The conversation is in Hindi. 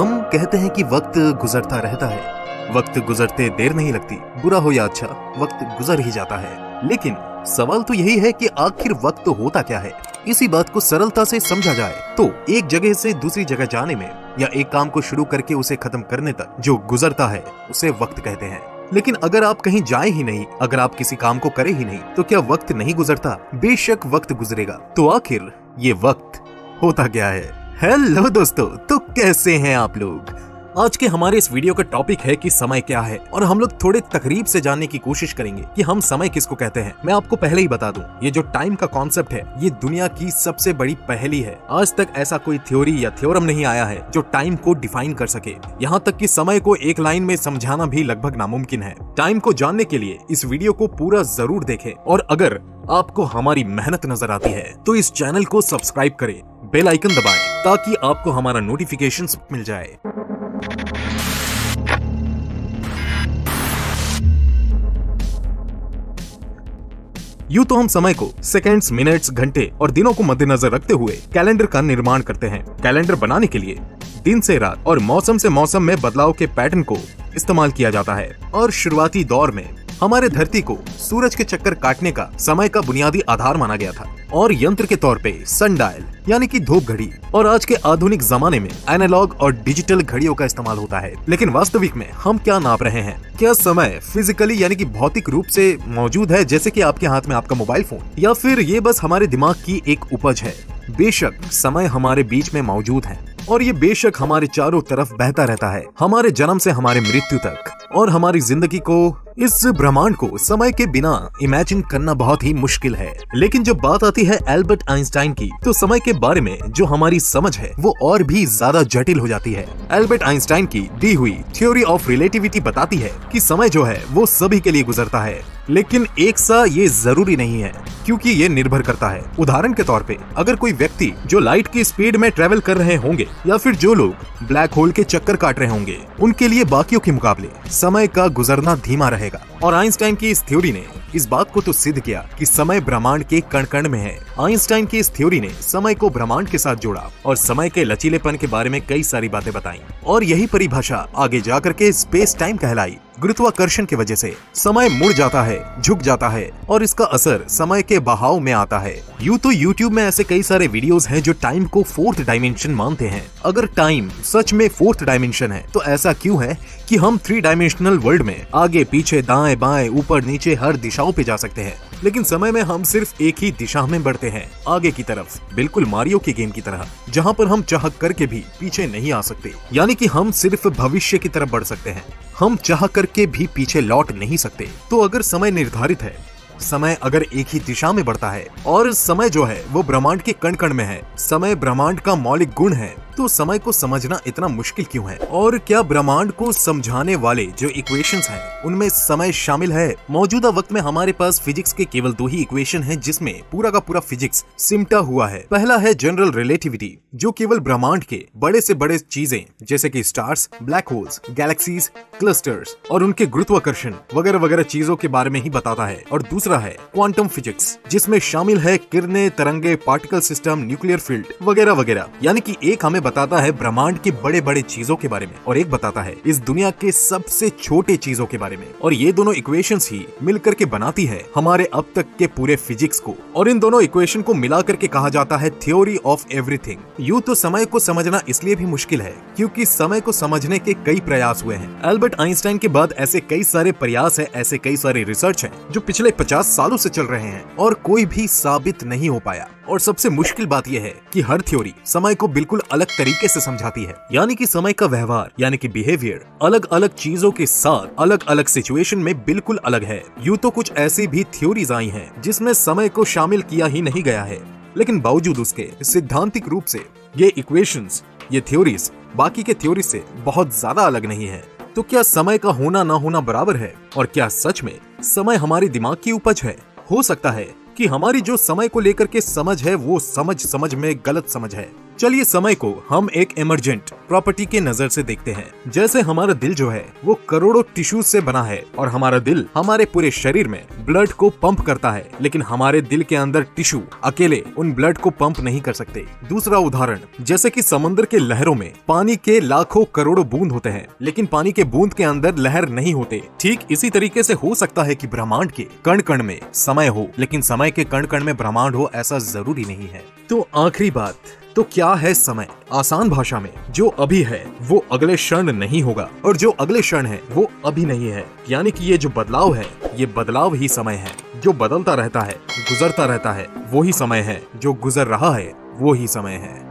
हम कहते हैं कि वक्त गुजरता रहता है, वक्त गुजरते देर नहीं लगती, बुरा हो या अच्छा वक्त गुजर ही जाता है। लेकिन सवाल तो यही है कि आखिर वक्त होता क्या है। इसी बात को सरलता से समझा जाए तो एक जगह से दूसरी जगह जाने में या एक काम को शुरू करके उसे खत्म करने तक जो गुजरता है उसे वक्त कहते हैं। लेकिन अगर आप कहीं जाए ही नहीं, अगर आप किसी काम को करे ही नहीं, तो क्या वक्त नहीं गुजरता? बेशक वक्त गुजरेगा। तो आखिर ये वक्त होता क्या है? हेलो दोस्तों, तो कैसे हैं आप लोग? आज के हमारे इस वीडियो का टॉपिक है कि समय क्या है, और हम लोग थोड़े तकरीब से जानने की कोशिश करेंगे कि हम समय किसको कहते हैं। मैं आपको पहले ही बता दूं, ये जो टाइम का कॉन्सेप्ट है ये दुनिया की सबसे बड़ी पहेली है। आज तक ऐसा कोई थ्योरी या थ्योरम नहीं आया है जो टाइम को डिफाइन कर सके। यहाँ तक कि समय को एक लाइन में समझाना भी लगभग नामुमकिन है। टाइम को जानने के लिए इस वीडियो को पूरा जरूर देखें, और अगर आपको हमारी मेहनत नजर आती है तो इस चैनल को सब्सक्राइब करें, बेल आइकन दबाएं ताकि आपको हमारा नोटिफिकेशंस मिल जाए। यूं तो हम समय को सेकंड्स, मिनट्स, घंटे और दिनों को मद्देनजर रखते हुए कैलेंडर का निर्माण करते हैं। कैलेंडर बनाने के लिए दिन से रात और मौसम से मौसम में बदलाव के पैटर्न को इस्तेमाल किया जाता है। और शुरुआती दौर में हमारे धरती को सूरज के चक्कर काटने का समय का बुनियादी आधार माना गया था, और यंत्र के तौर पे सनडायल यानी कि धूप घड़ी, और आज के आधुनिक जमाने में एनालॉग और डिजिटल घड़ियों का इस्तेमाल होता है। लेकिन वास्तविक में हम क्या नाप रहे हैं? क्या समय फिजिकली यानी कि भौतिक रूप से मौजूद है, जैसे कि आपके हाथ में आपका मोबाइल फोन, या फिर ये बस हमारे दिमाग की एक उपज है? बेशक समय हमारे बीच में मौजूद है, और ये बेशक हमारे चारों तरफ बहता रहता है, हमारे जन्म से हमारे मृत्यु तक। और हमारी जिंदगी को, इस ब्रह्मांड को समय के बिना इमेजिन करना बहुत ही मुश्किल है। लेकिन जब बात आती है एल्बर्ट आइंस्टाइन की, तो समय के बारे में जो हमारी समझ है वो और भी ज्यादा जटिल हो जाती है। एल्बर्ट आइंस्टाइन की दी हुई थ्योरी ऑफ रिलेटिविटी बताती है कि समय जो है वो सभी के लिए गुजरता है, लेकिन एक सा ये जरूरी नहीं है, क्योंकि ये निर्भर करता है। उदाहरण के तौर पे अगर कोई व्यक्ति जो लाइट की स्पीड में ट्रेवल कर रहे होंगे, या फिर जो लोग ब्लैक होल के चक्कर काट रहे होंगे, उनके लिए बाकियों के मुकाबले समय का गुजरना धीमा रहेगा। और आइंस्टाइन की इस थ्योरी ने इस बात को तो सिद्ध किया कि समय ब्रह्मांड के कण कण में है। आइंस्टाइन की इस थ्योरी ने समय को ब्रह्मांड के साथ जोड़ा और समय के लचीलेपन के बारे में कई सारी बातें बताई, और यही परिभाषा आगे जाकर के स्पेस टाइम कहलाई। गुरुत्वाकर्षण की वजह से समय मुड़ जाता है, झुक जाता है, और इसका असर समय के बहाव में आता है। यूं तो YouTube में ऐसे कई सारे वीडियोस हैं जो टाइम को फोर्थ डायमेंशन मानते हैं। अगर टाइम सच में फोर्थ डायमेंशन है तो ऐसा क्यों है कि हम 3 डायमेंशनल वर्ल्ड में आगे पीछे दाएं बाएं ऊपर नीचे हर दिशाओं पे जा सकते हैं, लेकिन समय में हम सिर्फ एक ही दिशा में बढ़ते हैं, आगे की तरफ, बिल्कुल मारियो के गेम की तरह, जहाँ पर हम चाह करके भी पीछे नहीं आ सकते। यानी कि हम सिर्फ भविष्य की तरफ बढ़ सकते हैं, हम चाह करके भी पीछे लौट नहीं सकते। तो अगर समय निर्धारित है, समय अगर एक ही दिशा में बढ़ता है, और समय जो है वो ब्रह्मांड के कण कण में है, समय ब्रह्मांड का मौलिक गुण है, तो समय को समझना इतना मुश्किल क्यों है? और क्या ब्रह्मांड को समझाने वाले जो इक्वेशंस हैं उनमें समय शामिल है? मौजूदा वक्त में हमारे पास फिजिक्स के केवल 2 ही इक्वेशन हैं जिसमें पूरा का पूरा फिजिक्स सिमटा हुआ है। पहला है जनरल रिलेटिविटी, जो केवल ब्रह्मांड के बड़े से बड़े चीजें जैसे कि stars, black holes, galaxies, clusters और उनके गुरुत्वाकर्षण वगैरह वगैरह चीजों के बारे में ही बताता है। और दूसरा है क्वांटम फिजिक्स, जिसमें शामिल है किरणें, तरंगे, पार्टिकल सिस्टम, न्यूक्लियर फील्ड वगैरह वगैरह। यानी कि एक हमें बताता है ब्रह्मांड के बड़े बड़े चीजों के बारे में, और एक बताता है इस दुनिया के सबसे छोटे चीजों के बारे में। और ये दोनों इक्वेशंस ही मिलकर के बनाती है हमारे अब तक के पूरे फिजिक्स को, और इन दोनों इक्वेशन को मिलाकर के कहा जाता है थ्योरी ऑफ एवरीथिंग। यूं तो समय को समझना इसलिए भी मुश्किल है क्योंकि समय को समझने के कई प्रयास हुए हैं। एल्बर्ट आइंस्टाइन के बाद ऐसे कई सारे प्रयास है, ऐसे कई सारे रिसर्च है जो पिछले 50 सालों से चल रहे हैं, और कोई भी साबित नहीं हो पाया। और सबसे मुश्किल बात यह है कि हर थ्योरी समय को बिल्कुल अलग तरीके से समझाती है। यानी कि समय का व्यवहार यानी कि बिहेवियर अलग अलग चीजों के साथ अलग अलग सिचुएशन में बिल्कुल अलग है। यूं तो कुछ ऐसी भी थ्योरीज आई हैं जिसमें समय को शामिल किया ही नहीं गया है, लेकिन बावजूद उसके सिद्धांतिक रूप से ये इक्वेशंस, ये थ्योरीज बाकी के थ्योरी से बहुत ज्यादा अलग नहीं है। तो क्या समय का होना ना होना बराबर है? और क्या सच में समय हमारे दिमाग की उपज है? हो सकता है कि हमारी जो समय को लेकर के समझ है वो समझ में गलत समझ है। चलिए समय को हम एक इमरजेंट प्रॉपर्टी के नजर से देखते हैं। जैसे हमारा दिल जो है वो करोड़ों टिश्यूज से बना है और हमारा दिल हमारे पूरे शरीर में ब्लड को पंप करता है, लेकिन हमारे दिल के अंदर टिश्यू अकेले उन ब्लड को पंप नहीं कर सकते। दूसरा उदाहरण, जैसे कि समुद्र के लहरों में पानी के लाखों करोड़ों बूंद होते हैं, लेकिन पानी के बूंद के अंदर लहर नहीं होते। ठीक इसी तरीके से हो सकता है कि ब्रह्मांड के कण कण में समय हो, लेकिन समय के कण कण में ब्रह्मांड हो ऐसा जरूरी नहीं है। तो आखिरी बात, तो क्या है समय? आसान भाषा में, जो अभी है वो अगले क्षण नहीं होगा और जो अगले क्षण है वो अभी नहीं है। यानी कि ये जो बदलाव है, ये बदलाव ही समय है। जो बदलता रहता है, गुजरता रहता है, वो ही समय है। जो गुजर रहा है वो ही समय है।